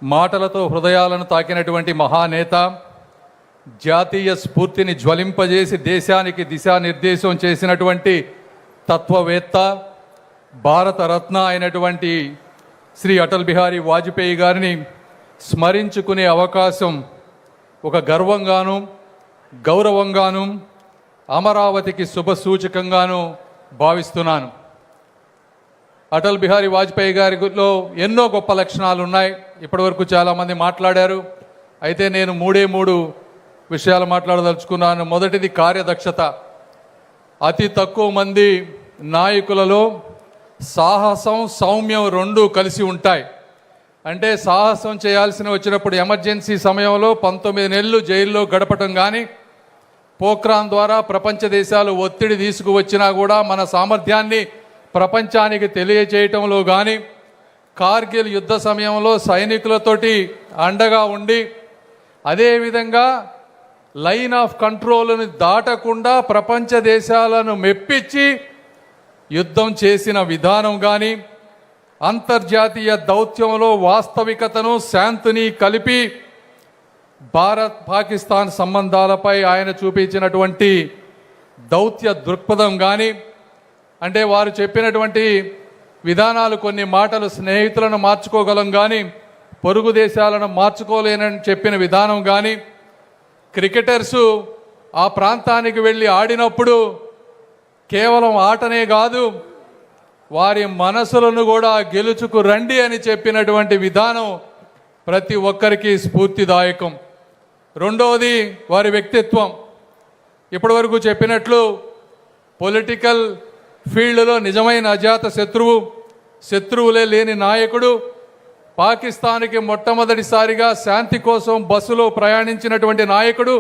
మాటలతో హృదయాలను తాకినటువంటి మహానేత, జాతీయ స్ఫూర్తిని జ్వలింపజేసి దేశానికి దిశానిర్దేశం చేసినటువంటి తత్వవేత్త, భారతరత్న అయినటువంటి శ్రీ అటల్ బిహారీ వాజ్పేయి గారిని స్మరించుకునే అవకాశం ఒక గర్వంగాను, గౌరవంగాను, అమరావతికి శుభసూచకంగాను భావిస్తున్నాను. అటల్ బిహారీ వాజ్పేయి గారిలో ఎన్నో గొప్ప లక్షణాలు ఉన్నాయి. ఇప్పటివరకు చాలామంది మాట్లాడారు. అయితే నేను మూడు విషయాలు మాట్లాడదలుచుకున్నాను. మొదటిది కార్యదక్షత. అతి తక్కువ మంది నాయకులలో సాహసం, సౌమ్యం రెండూ కలిసి ఉంటాయి. అంటే సాహసం చేయాల్సిన వచ్చినప్పుడు ఎమర్జెన్సీ సమయంలో 19 నెలలు జైల్లో గడపటం కానీ, పోఖ్రాన్ ద్వారా ప్రపంచ దేశాలు ఒత్తిడి తీసుకువచ్చినా కూడా మన సామర్థ్యాన్ని ప్రపంచానికి తెలియజేయటంలో కానీ, కార్గిల్ యుద్ధ సమయంలో సైనికులతోటి అండగా ఉండి, అదేవిధంగా లైన్ ఆఫ్ కంట్రోల్ని దాటకుండా ప్రపంచ దేశాలను మెప్పించి యుద్ధం చేసిన విధానం కానీ, అంతర్జాతీయ దౌత్యంలో వాస్తవికతను, శాంతిని కలిపి భారత్ పాకిస్తాన్ సంబంధాలపై ఆయన చూపించినటువంటి దౌత్య దృక్పథం కానీ, అంటే వారు చెప్పినటువంటి విధానాలు, కొన్ని మాటలు స్నేహితులను మార్చుకోగలం కానీ పొరుగు దేశాలను మార్చుకోలేనని చెప్పిన విధానం కానీ, క్రికెటర్సు ఆ ప్రాంతానికి వెళ్ళి ఆడినప్పుడు కేవలం ఆటనే కాదు, వారి మనసులను కూడా గెలుచుకు రండి అని చెప్పినటువంటి విధానం ప్రతి ఒక్కరికి స్ఫూర్తిదాయకం. రెండవది వారి వ్యక్తిత్వం. ఇప్పటివరకు చెప్పినట్లు పొలిటికల్ ఫీల్డ్లో నిజమైన అజాత శత్రువులే లేని నాయకుడు, పాకిస్తాన్కి మొట్టమొదటిసారిగా శాంతి కోసం బస్సులో ప్రయాణించినటువంటి నాయకుడు,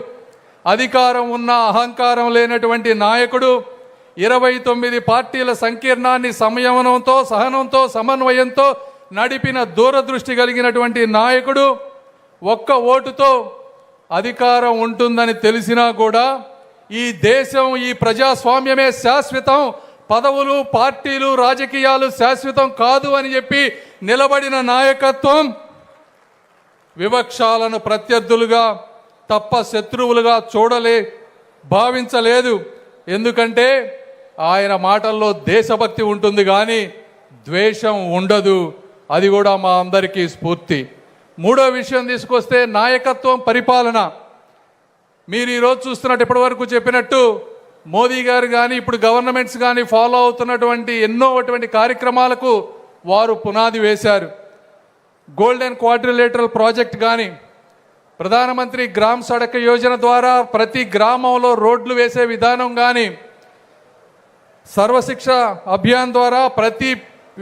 అధికారం ఉన్న అహంకారం లేనటువంటి నాయకుడు, 29 పార్టీల సంకీర్ణాన్ని సంయమనంతో, సహనంతో, సమన్వయంతో నడిపిన దూరదృష్టి కలిగినటువంటి నాయకుడు, ఒక్క ఓటుతో అధికారం ఉంటుందని తెలిసినా కూడా ఈ దేశం, ఈ ప్రజాస్వామ్యమే శాశ్వతం, పదవులు, పార్టీలు, రాజకీయాలు శాశ్వతం కాదు అని చెప్పి నిలబడిన నాయకత్వం, వివక్షాలను ప్రత్యర్థులుగా తప్ప శత్రువులుగా భావించలేదు. ఎందుకంటే ఆయన మాటల్లో దేశభక్తి ఉంటుంది కానీ ద్వేషం ఉండదు. అది కూడా మా అందరికీ స్ఫూర్తి. మూడో విషయం తీసుకొస్తే నాయకత్వం, పరిపాలన. మీరు ఈరోజు చూస్తున్నట్టు ఇప్పటివరకు చెప్పినట్టు మోదీ గారు కానీ, ఇప్పుడు గవర్నమెంట్స్ కానీ ఫాలో అవుతున్నటువంటి ఎన్నో అటువంటి కార్యక్రమాలకు వారు పునాది వేశారు. గోల్డెన్ క్వాడ్రిలేటరల్ ప్రాజెక్ట్ కానీ, ప్రధానమంత్రి గ్రామ్ సడక్ యోజన ద్వారా ప్రతి గ్రామంలో రోడ్లు వేసే విధానం కానీ, సర్వశిక్ష అభియాన్ ద్వారా ప్రతి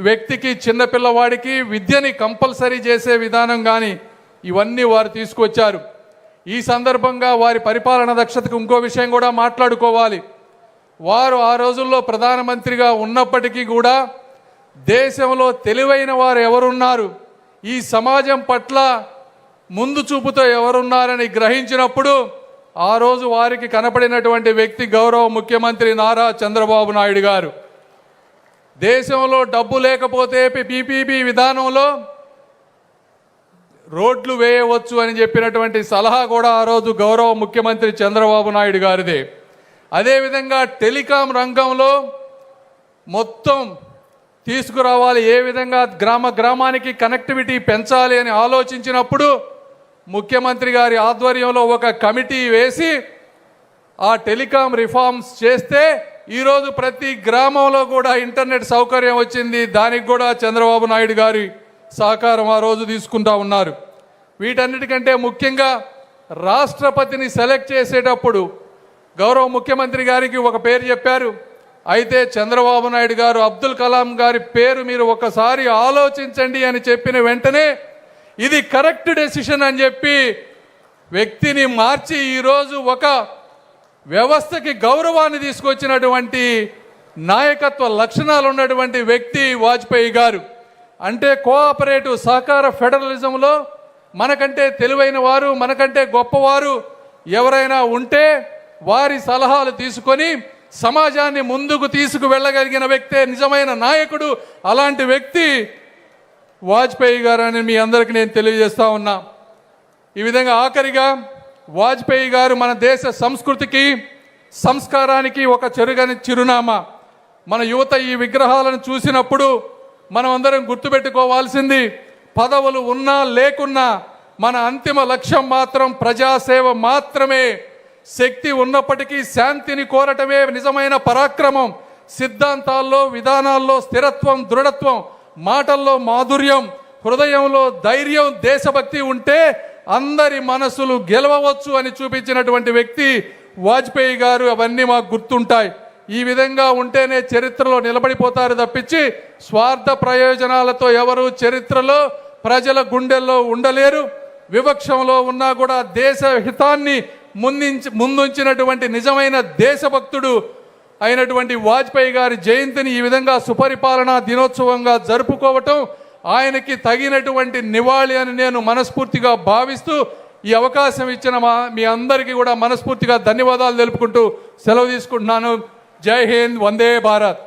వ్యక్తికి, చిన్నపిల్లవాడికి విద్యని కంపల్సరీ చేసే విధానం కానీ, ఇవన్నీ వారు తీసుకొచ్చారు. ఈ సందర్భంగా వారి పరిపాలన దక్షతకు ఇంకో విషయం కూడా మాట్లాడుకోవాలి. వారు ఆ రోజుల్లో ప్రధానమంత్రిగా ఉన్నప్పటికీ కూడా దేశంలో తెలివైన వారు ఎవరున్నారు, ఈ సమాజం పట్ల ముందు చూపుతో ఎవరున్నారని గ్రహించినప్పుడు ఆ రోజు వారికి కనపడినటువంటి వ్యక్తి గౌరవ ముఖ్యమంత్రి నారా చంద్రబాబు నాయుడు గారు. దేశంలో డబ్బు లేకపోతే పీపీపీ విధానంలో రోడ్లు వేయవచ్చు అని చెప్పినటువంటి సలహా కూడా ఆ రోజు గౌరవ ముఖ్యమంత్రి చంద్రబాబు నాయుడు గారిదే. అదేవిధంగా టెలికాం రంగంలో మొత్తం తీసుకురావాలి, ఏ విధంగా గ్రామానికి కనెక్టివిటీ పెంచాలి అని ఆలోచించినప్పుడు ముఖ్యమంత్రి గారి ఆధ్వర్యంలో ఒక కమిటీ వేసి ఆ టెలికాం రిఫార్మ్స్ చేస్తే ఈరోజు ప్రతి గ్రామంలో కూడా ఇంటర్నెట్ సౌకర్యం వచ్చింది. దానికి కూడా చంద్రబాబు నాయుడు గారి సహకారం ఆ రోజు తీసుకుంటా ఉన్నారు. వీటన్నిటికంటే ముఖ్యంగా రాష్ట్రపతిని సెలెక్ట్ చేసేటప్పుడు గౌరవ ముఖ్యమంత్రి గారికి ఒక పేరు చెప్పారు. అయితే చంద్రబాబు నాయుడు గారు అబ్దుల్ కలాం గారి పేరు మీరు ఒకసారి ఆలోచించండి అని చెప్పిన వెంటనే ఇది కరెక్ట్ డెసిషన్ అని చెప్పి వ్యక్తిని మార్చి ఈరోజు ఒక వ్యవస్థకి గౌరవాన్ని తీసుకొచ్చినటువంటి నాయకత్వ లక్షణాలు ఉన్నటువంటి వ్యక్తి వాజ్పేయి గారు. అంటే కోఆపరేటివ్ సహకార ఫెడరలిజంలో మనకంటే తెలివైన వారు, మనకంటే గొప్పవారు ఎవరైనా ఉంటే వారి సలహాలు తీసుకొని సమాజాన్ని ముందుకు తీసుకు వెళ్ళగలిగిన వ్యక్తే నిజమైన నాయకుడు. అలాంటి వ్యక్తి వాజ్పేయి గారు అని మీ అందరికీ నేను తెలియజేస్తా ఉన్నా. ఈ విధంగా ఆఖరిగా వాజ్పేయి గారు మన దేశ సంస్కృతికి సంస్కారానికి ఒక చెరుగని చిరునామా. మన యువత ఈ విగ్రహాలను చూసినప్పుడు మనం అందరం గుర్తుపెట్టుకోవాల్సింది, పదవులు ఉన్నా లేకున్నా మన అంతిమ లక్ష్యం మాత్రం ప్రజాసేవ మాత్రమే. శక్తి ఉన్నప్పటికీ శాంతిని కోరటమే నిజమైన పరాక్రమం. సిద్ధాంతాల్లో, విధానాల్లో స్థిరత్వం, దృఢత్వం, మాటల్లో మాధుర్యం, హృదయంలో ధైర్యం, దేశభక్తి ఉంటే అందరి మనసులు గెలవవచ్చు అని చూపించినటువంటి వ్యక్తి వాజ్పేయి గారు. అవన్నీ మాకు గుర్తుంటాయి. ఈ విధంగా ఉంటేనే చరిత్రలో నిలబడిపోతారు తప్పించి స్వార్థ ప్రయోజనాలతో ఎవరు చరిత్రలో ప్రజల గుండెల్లో ఉండలేరు. వివక్షంలో ఉన్నా కూడా దేశ హితాన్ని ముందుంచినటువంటి నిజమైన దేశభక్తుడు అయినటువంటి వాజ్పేయి గారి జయంతిని ఈ విధంగా సుపరిపాలనా దినోత్సవంగా జరుపుకోవటం ఆయనకి తగినటువంటి నివాళి అని నేను మనస్ఫూర్తిగా భావిస్తూ ఈ అవకాశం ఇచ్చిన మీ అందరికీ కూడా మనస్ఫూర్తిగా ధన్యవాదాలు తెలుపుకుంటూ సెలవు తీసుకుంటున్నాను. జై హింద్, వందే భారత్.